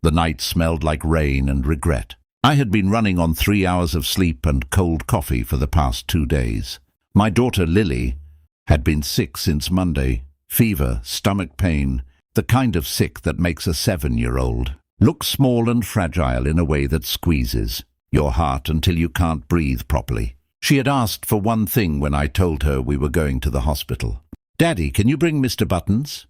The night smelled like rain and regret. I had been running on 3 hours of sleep and cold coffee for the past 2 days. My daughter Lily had been sick since Monday. Fever, stomach pain, the kind of sick that makes a 7-year-old look small and fragile in a way that squeezes your heart until you can't breathe properly. She had asked for one thing when I told her we were going to the hospital. "Daddy, can you bring Mr. Buttons?"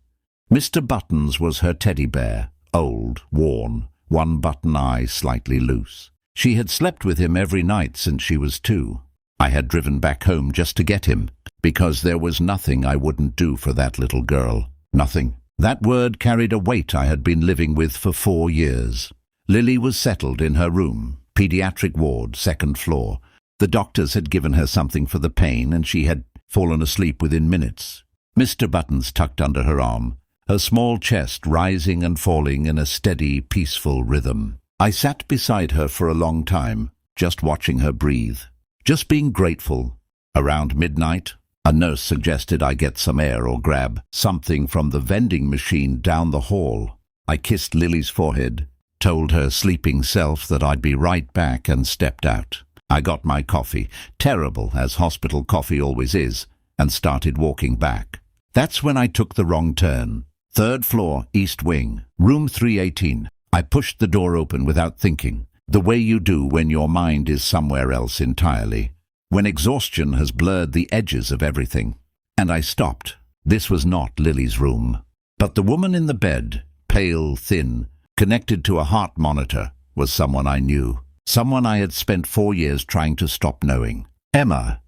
Mr. Buttons was her teddy bear, old, worn, one button eye slightly loose. She had slept with him every night since she was 2. I had driven back home just to get him, because there was nothing I wouldn't do for that little girl. Nothing. That word carried a weight I had been living with for 4 years. Lily was settled in her room, pediatric ward, 2nd floor. The doctors had given her something for the pain, and she had fallen asleep within minutes. Mr. Buttons tucked under her arm, her small chest rising and falling in a steady, peaceful rhythm. I sat beside her for a long time, just watching her breathe, just being grateful. Around midnight, a nurse suggested I get some air or grab something from the vending machine down the hall. I kissed Lily's forehead, told her sleeping self that I'd be right back, and stepped out. I got my coffee, terrible as hospital coffee always is, and started walking back. That's when I took the wrong turn. 3rd floor, East Wing, room 318. I pushed the door open without thinking, the way you do when your mind is somewhere else entirely, when exhaustion has blurred the edges of everything. And I stopped. This was not Lily's room. But the woman in the bed, pale, thin, connected to a heart monitor, was someone I knew. Someone I had spent 4 years trying to stop knowing. Emma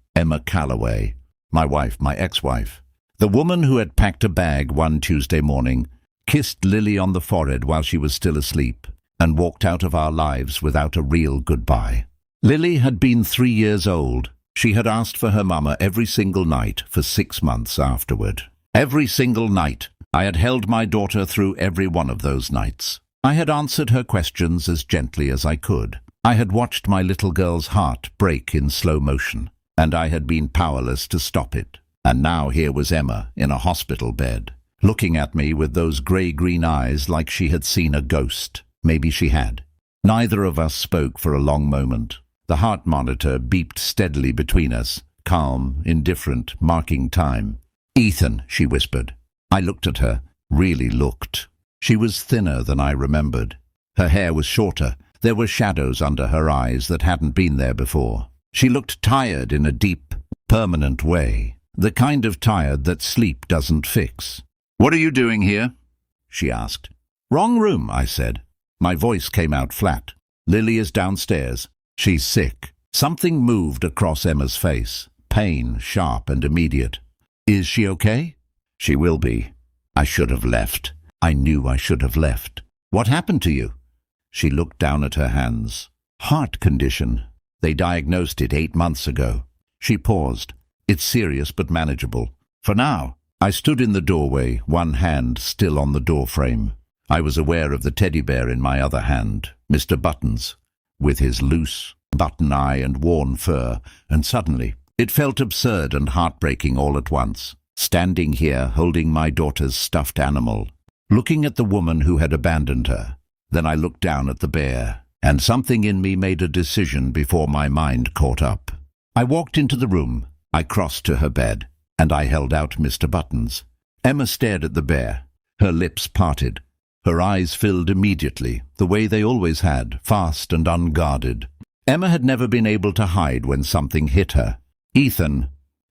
Calloway, my wife, my ex-wife. The woman who had packed a bag one Tuesday morning, kissed Lily on the forehead while she was still asleep, and walked out of our lives without a real goodbye. Lily had been 3 years old. She had asked for her mama every single night for 6 months afterward. Every single night. I had held my daughter through every one of those nights. I had answered her questions as gently as I could. I had watched my little girl's heart break in slow motion, and I had been powerless to stop it. And now here was Emma in a hospital bed, looking at me with those grey-green eyes like she had seen a ghost. Maybe she had. Neither of us spoke for a long moment. The heart monitor beeped steadily between us, calm, indifferent, marking time. "Ethan," she whispered. I looked at her, really looked. She was thinner than I remembered. Her hair was shorter. There were shadows under her eyes that hadn't been there before. She looked tired in a deep, permanent way, the kind of tired that sleep doesn't fix. "What are you doing here?" she asked. "Wrong room," I said. My voice came out flat. "Lily is downstairs. She's sick." Something moved across Emma's face, pain, sharp and immediate. "Is she okay?" "She will be. I should have left. I knew I should have left." "What happened to you?" She looked down at her hands. "Heart condition. They diagnosed it 8 months ago." She paused. "It's serious but manageable. For now." I stood in the doorway, one hand still on the doorframe. I was aware of the teddy bear in my other hand, Mr. Buttons, with his loose button eye and worn fur, and suddenly it felt absurd and heartbreaking all at once, standing here holding my daughter's stuffed animal, looking at the woman who had abandoned her. Then I looked down at the bear, and something in me made a decision before my mind caught up. I walked into the room. I crossed to her bed, and I held out Mr. Buttons. Emma stared at the bear, her lips parted. Her eyes filled immediately, the way they always had, fast and unguarded. Emma had never been able to hide when something hit her. "Ethan."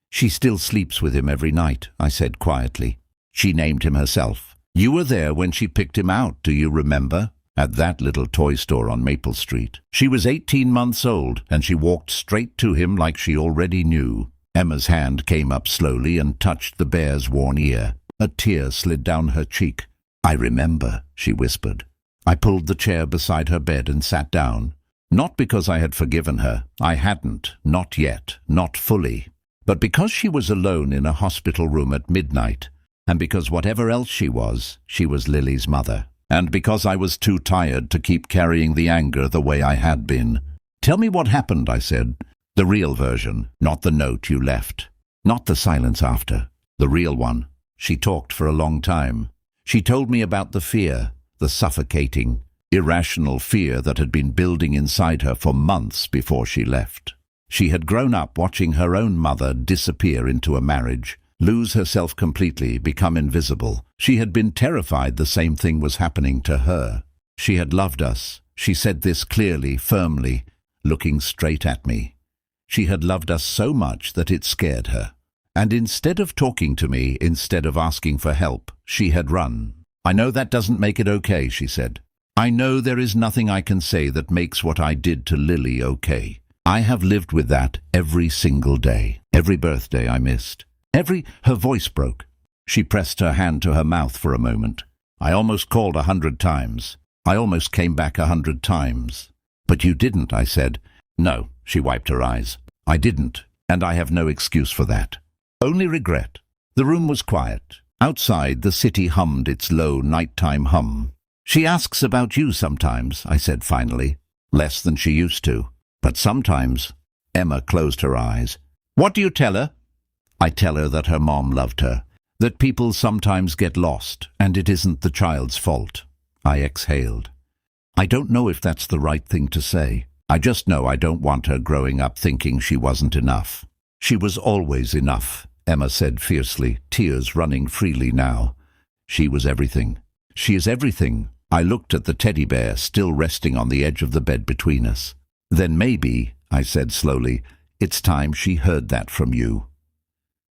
"She still sleeps with him every night," I said quietly. She named him herself. "You were there when she picked him out, do you remember? At that little toy store on Maple Street. She was 18 months old, and she walked straight to him like she already knew." Emma's hand came up slowly and touched the bear's worn ear. A tear slid down her cheek. "I remember," she whispered. I pulled the chair beside her bed and sat down. Not because I had forgiven her. I hadn't. Not yet. Not fully. But because she was alone in a hospital room at midnight, and because whatever else she was Lily's mother. And because I was too tired to keep carrying the anger the way I had been. "Tell me what happened," I said. "The real version, not the note you left. Not the silence after. The real one." She talked for a long time. She told me about the fear, the suffocating, irrational fear that had been building inside her for months before she left. She had grown up watching her own mother disappear into a marriage, lose herself completely, become invisible. She had been terrified the same thing was happening to her. She had loved us. She said this clearly, firmly, looking straight at me. She had loved us so much that it scared her. And instead of talking to me, instead of asking for help, she had run. "I know that doesn't make it okay," she said. "I know there is nothing I can say that makes what I did to Lily okay. I have lived with that every single day, every birthday I missed. Her voice broke. She pressed her hand to her mouth for a moment. I almost called 100 times. I almost came back 100 times. But you didn't," I said. "No," she wiped her eyes. "I didn't, and I have no excuse for that. Only regret." The room was quiet. Outside, the city hummed its low nighttime hum. "She asks about you sometimes," I said finally. "Less than she used to. But sometimes." Emma closed her eyes. "What do you tell her?" "I tell her that her mom loved her, that people sometimes get lost, and it isn't the child's fault." I exhaled. I don't know if that's the right thing to say. I just know I don't want her growing up thinking she wasn't enough. "She was always enough," Emma said fiercely, tears running freely now. "She was everything. She is everything." I looked at the teddy bear still resting on the edge of the bed between us. "Then maybe," I said slowly, "it's time she heard that from you."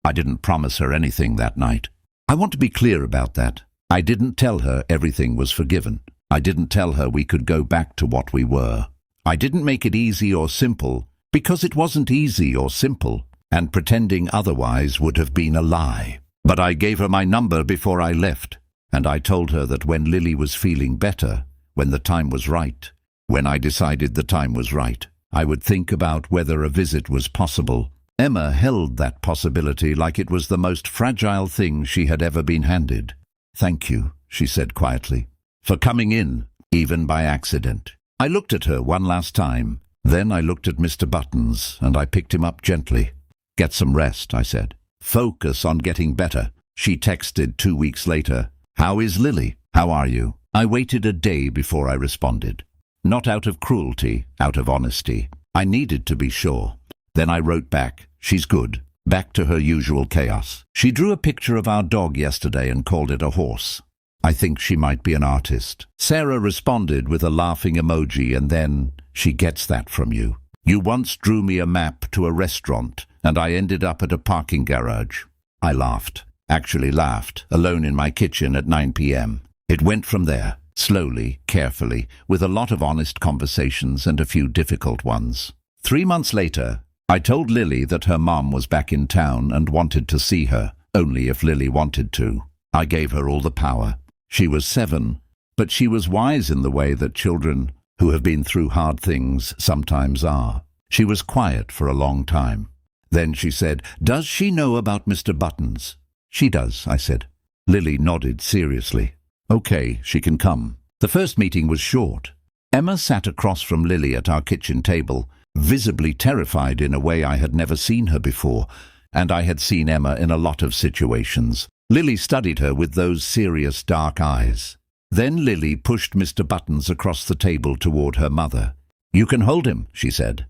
I didn't promise her anything that night. I want to be clear about that. I didn't tell her everything was forgiven. I didn't tell her we could go back to what we were. I didn't make it easy or simple, because it wasn't easy or simple, and pretending otherwise would have been a lie. But I gave her my number before I left, and I told her that when Lily was feeling better, when the time was right, when I decided the time was right, I would think about whether a visit was possible. Emma held that possibility like it was the most fragile thing she had ever been handed. "Thank you," she said quietly, "for coming in, even by accident." I looked at her one last time. Then I looked at Mr. Buttons, and I picked him up gently. "Get some rest," I said. "Focus on getting better." She texted 2 weeks later, "How is Lily? How are you?" I waited a day before I responded. Not out of cruelty, out of honesty. I needed to be sure. Then I wrote back, "She's good," back to her usual chaos. She drew a picture of our dog yesterday and called it a horse. I think she might be an artist. Sarah responded with a laughing emoji, and then, "She gets that from you. You once drew me a map to a restaurant, and I ended up at a parking garage." I laughed, actually laughed, alone in my kitchen at 9 p.m. It went from there, slowly, carefully, with a lot of honest conversations and a few difficult ones. 3 months later, I told Lily that her mom was back in town and wanted to see her, only if Lily wanted to. I gave her all the power. She was 7, but she was wise in the way that children who have been through hard things sometimes are. She was quiet for a long time. Then she said, "Does she know about Mr. Buttons?" "She does," I said. Lily nodded seriously. "Okay, she can come." The first meeting was short. Emma sat across from Lily at our kitchen table, visibly terrified in a way I had never seen her before, and I had seen Emma in a lot of situations. Lily studied her with those serious dark eyes. Then Lily pushed Mr. Buttons across the table toward her mother. "You can hold him," she said,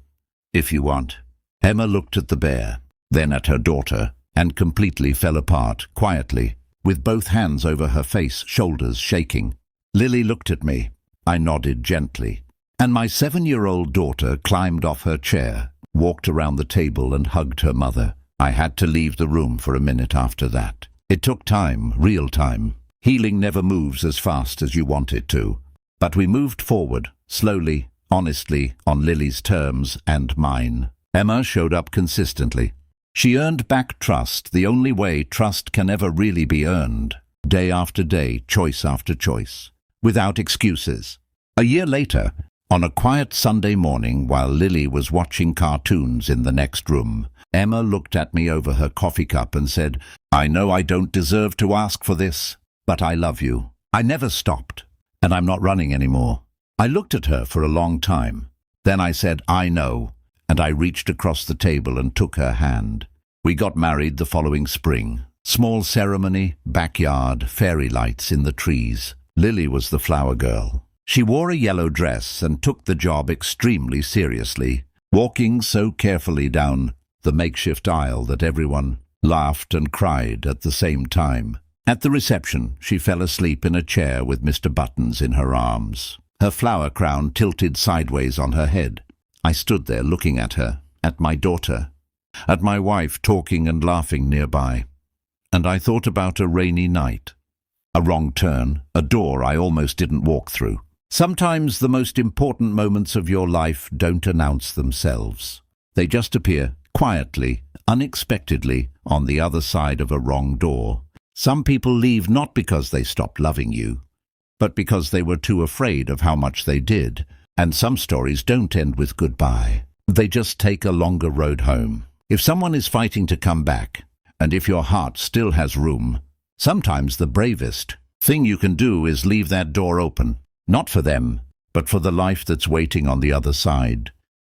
"if you want." Emma looked at the bear, then at her daughter, and completely fell apart, quietly, with both hands over her face, shoulders shaking. Lily looked at me. I nodded gently, and my 7-year-old daughter climbed off her chair, walked around the table and hugged her mother. I had to leave the room for a minute after that. It took time, real time. Healing never moves as fast as you want it to. But we moved forward, slowly, honestly, on Lily's terms and mine. Emma showed up consistently. She earned back trust the only way trust can ever really be earned. Day after day, choice after choice, without excuses. A year later, on a quiet Sunday morning while Lily was watching cartoons in the next room, Emma looked at me over her coffee cup and said, "I know I don't deserve to ask for this, but I love you." I never stopped, and I'm not running anymore. I looked at her for a long time. Then I said, "I know," and I reached across the table and took her hand. We got married the following spring. Small ceremony, backyard, fairy lights in the trees. Lily was the flower girl. She wore a yellow dress and took the job extremely seriously, walking so carefully down the makeshift aisle that everyone laughed and cried at the same time. At the reception, she fell asleep in a chair with Mr. Buttons in her arms, her flower crown tilted sideways on her head. I stood there looking at her, at my daughter, at my wife talking and laughing nearby. And I thought about a rainy night, a wrong turn, a door I almost didn't walk through. Sometimes the most important moments of your life don't announce themselves. They just appear quietly, unexpectedly, on the other side of a wrong door. Some people leave not because they stopped loving you, but because they were too afraid of how much they did. And some stories don't end with goodbye. They just take a longer road home. If someone is fighting to come back, and if your heart still has room, sometimes the bravest thing you can do is leave that door open. Not for them, but for the life that's waiting on the other side.